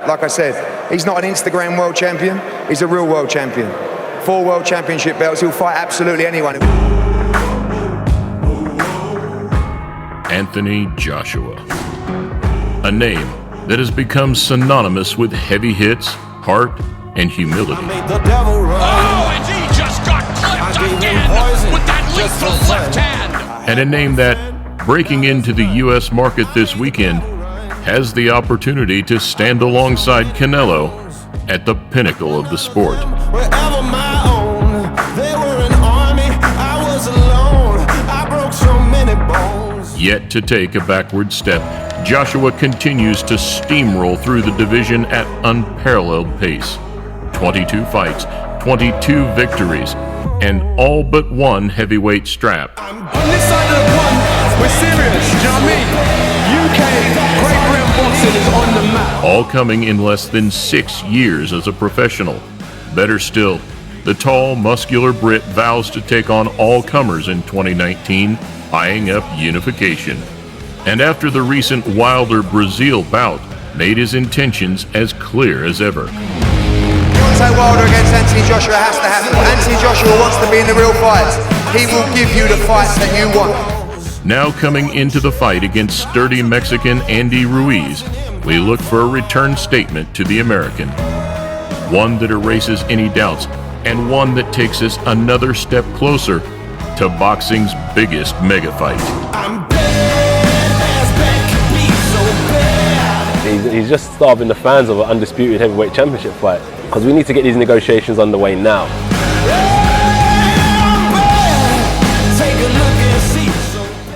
Like I said, he's not an Instagram world champion, he's a real world champion. 4 world championship belts, he'll fight absolutely anyone. Anthony Joshua. A name that has become synonymous with heavy hits, heart, and humility. Oh, and he just got clipped again with that lethal left hand. And a name that, breaking into the U.S. market this weekend, has the opportunity to stand alongside Canelo at the pinnacle of the sport. Wherever my own, they were an army, I was alone, I broke so many bones. Yet to take a backward step, Joshua continues to steamroll through the division at unparalleled pace. 22 fights, 22 victories, and all but one heavyweight strap. On this side of the pond, we're serious, do you know what I mean? UK, Great Britain boxing is on the map. All coming in less than 6 years as a professional. Better still, the tall, muscular Brit vows to take on all comers in 2019, eyeing up unification. And after the recent Wilder Brazil bout, made his intentions as clear as ever. Deontay Wilder against Anthony Joshua has to happen. Anthony Joshua wants to be in the real fights. He will give you the fights that you want. Now coming into the fight against sturdy Mexican Andy Ruiz, we look for a return statement to the American. One that erases any doubts, and one that takes us another step closer to boxing's biggest mega fight. He's just starving the fans of an undisputed heavyweight championship fight, because we need to get these negotiations underway now.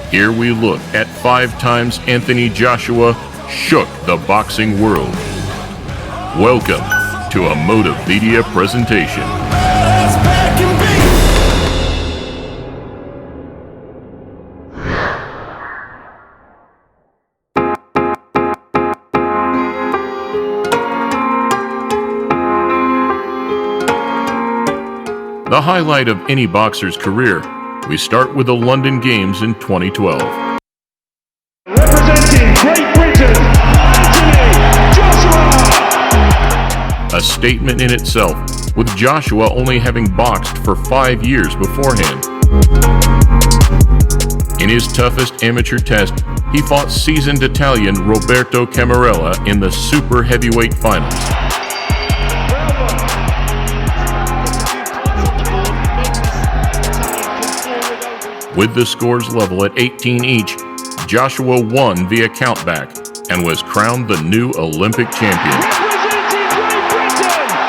Here we look at 5 times Anthony Joshua shook the boxing world. Welcome to a Motive Media presentation. The highlight of any boxer's career, we start with the London Games in 2012. Representing Great Britain, Anthony Joshua! A statement in itself, with Joshua only having boxed for 5 years beforehand. In his toughest amateur test, he fought seasoned Italian Roberto Camarella in the super heavyweight finals. With the scores level at 18 each, Joshua won via countback and was crowned the new Olympic champion. Representing Great Britain,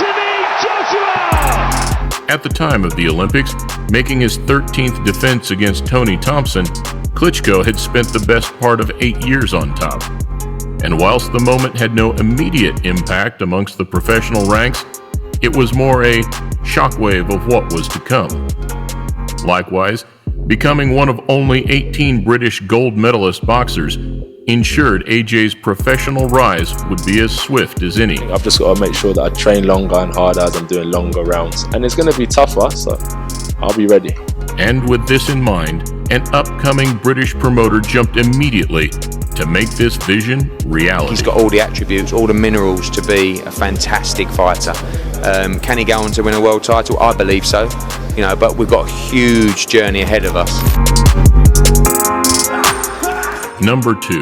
Anthony Joshua! At the time of the Olympics, making his 13th defense against Tony Thompson, Klitschko had spent the best part of 8 years on top. And whilst the moment had no immediate impact amongst the professional ranks, it was more a shockwave of what was to come. Likewise, becoming one of only 18 British gold medalist boxers ensured AJ's professional rise would be as swift as any. I've just got to make sure that I train longer and harder as I'm doing longer rounds. And it's going to be tougher, so I'll be ready. And with this in mind, an upcoming British promoter jumped immediately to make this vision reality. He's got all the attributes, all the minerals to be a fantastic fighter. Can he go on to win a world title? I believe so. You know, but we've got a huge journey ahead of us. Number 2.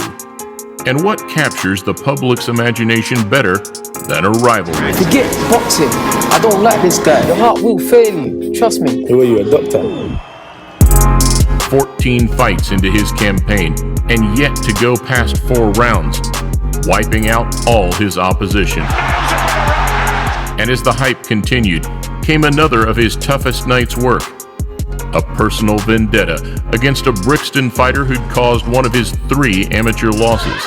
And what captures the public's imagination better than a rivalry? Forget boxing. I don't like this guy. Your heart will fail you. Trust me. Who are you, a doctor? 14 fights into his campaign, and yet to go past 4 rounds, wiping out all his opposition. And as the hype continued, came another of his toughest night's work. A personal vendetta against a Brixton fighter who'd caused one of his 3 amateur losses.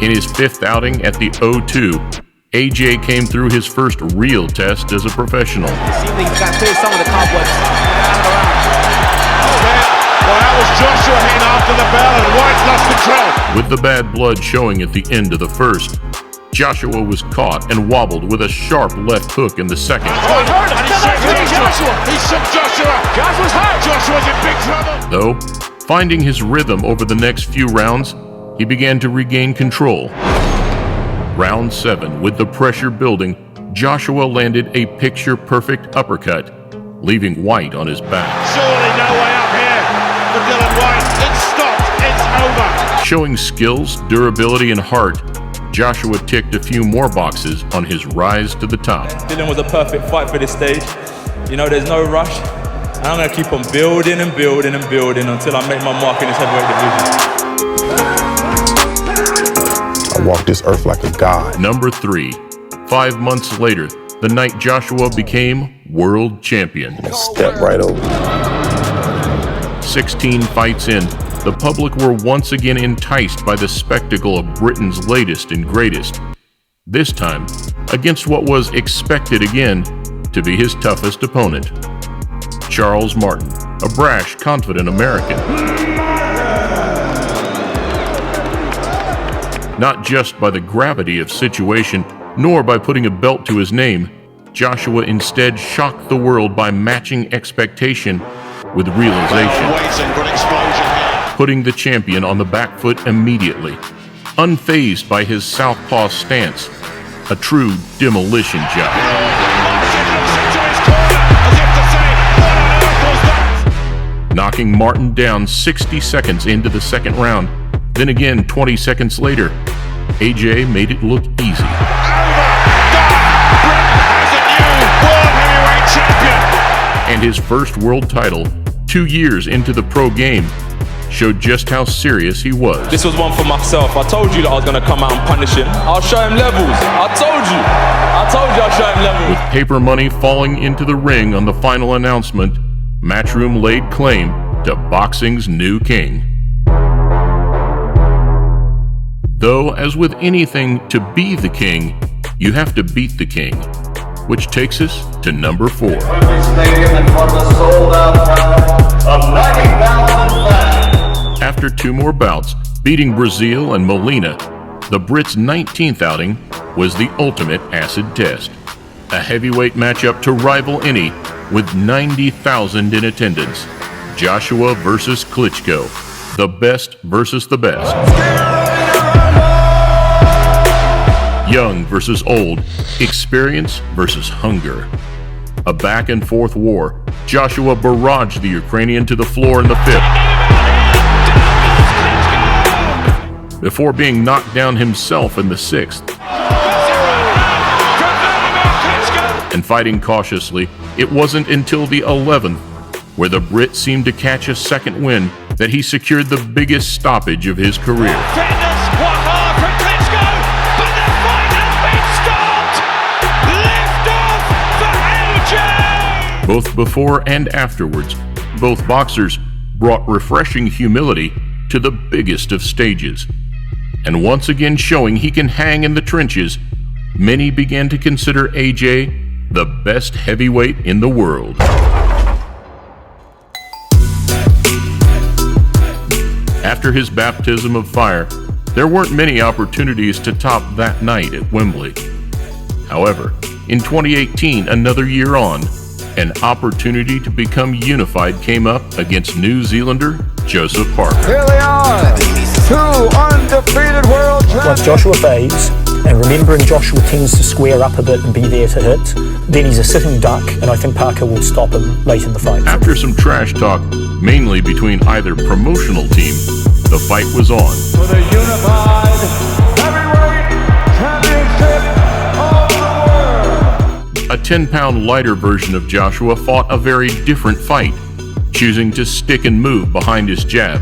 In his 5th outing at the O2, AJ came through his first real test as a professional. Well, that was Joshua hitting after the bell and White lost control. With the bad blood showing at the end of the first, Joshua was caught and wobbled with a sharp left hook in the second. Oh, he hurt him. He shook Joshua. Joshua's hurt. Joshua's in big trouble. Though, finding his rhythm over the next few rounds, he began to regain control. Round 7, with the pressure building, Joshua landed a picture-perfect uppercut, leaving White on his back. Surely no way up here for Dylan White. It's stopped. It's over. Showing skills, durability, and heart, Joshua ticked a few more boxes on his rise to the top. Dylan was a perfect fight for this stage. You know, there's no rush. And I'm going to keep on building and building and building until I make my mark in this heavyweight division. I walk this earth like a god. Number 3. 5 months later, the night Joshua became world champion. Step right over. 16 fights in, the public were once again enticed by the spectacle of Britain's latest and greatest. This time, against what was expected again to be his toughest opponent, Charles Martin, a brash, confident American. Not just by the gravity of situation, nor by putting a belt to his name, Joshua instead shocked the world by matching expectation with realization, putting the champion on the back foot immediately, unfazed by his southpaw stance, a true demolition job. Knocking Martin down 60 seconds into the second round, then again 20 seconds later, AJ made it look easy. And his first world title, 2 years into the pro game, showed just how serious he was. This was one for myself. I told you that I was going to come out and punish him. I'll show him levels. I told you I'll show him levels. With paper money falling into the ring on the final announcement, Matchroom laid claim to boxing's new king. Though, as with anything, to be the king, you have to beat the king, which takes us to number 4. After 2 more bouts, beating Brazil and Molina, the Brits' 19th outing was the ultimate acid test. A heavyweight matchup to rival any, with 90,000 in attendance. Joshua versus Klitschko, the best versus the best. Young versus old, experience versus hunger. A back and forth war, Joshua barraged the Ukrainian to the floor in the 5th. Before being knocked down himself in the 6th. And fighting cautiously, it wasn't until the 11th, where the Brit seemed to catch a second wind, that he secured the biggest stoppage of his career. Both before and afterwards, both boxers brought refreshing humility to the biggest of stages. And once again showing he can hang in the trenches, many began to consider AJ the best heavyweight in the world. After his baptism of fire, there weren't many opportunities to top that night at Wembley. However, in 2018, another year on, an opportunity to become unified came up against New Zealander Joseph Parker. Here they are, 2 undefeated world champions. Once Joshua fades, and remembering Joshua tends to square up a bit and be there to hit, then he's a sitting duck, and I think Parker will stop him late in the fight. After some trash talk, mainly between either promotional team, the fight was on. For the unified heavyweight championship of the world. A 10-pound lighter version of Joshua fought a very different fight, choosing to stick and move behind his jab,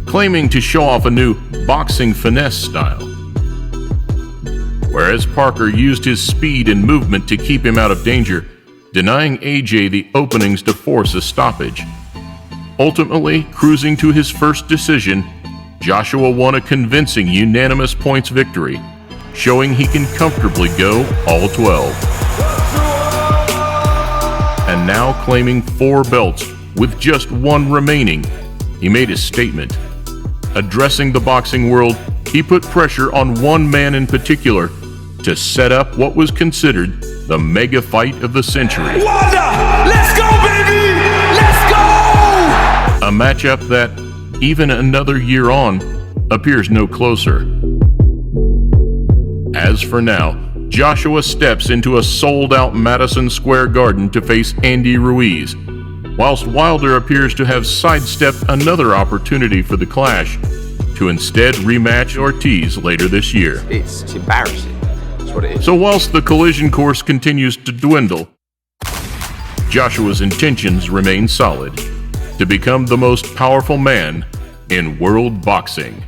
claiming to show off a new boxing finesse style. Whereas Parker used his speed and movement to keep him out of danger, denying AJ the openings to force a stoppage. Ultimately, cruising to his first decision, Joshua won a convincing unanimous points victory, showing he can comfortably go all 12. And now claiming 4 belts with just 1 remaining, he made his statement. Addressing the boxing world, he put pressure on one man in particular to set up what was considered the mega fight of the century. Let's go, baby! Let's go! A matchup that, even another year on, appears no closer. As for now, Joshua steps into a sold-out Madison Square Garden to face Andy Ruiz, whilst Wilder appears to have sidestepped another opportunity for the clash to instead rematch Ortiz later this year. It's embarrassing. That's what it is. So whilst the collision course continues to dwindle, Joshua's intentions remain solid to become the most powerful man in world boxing.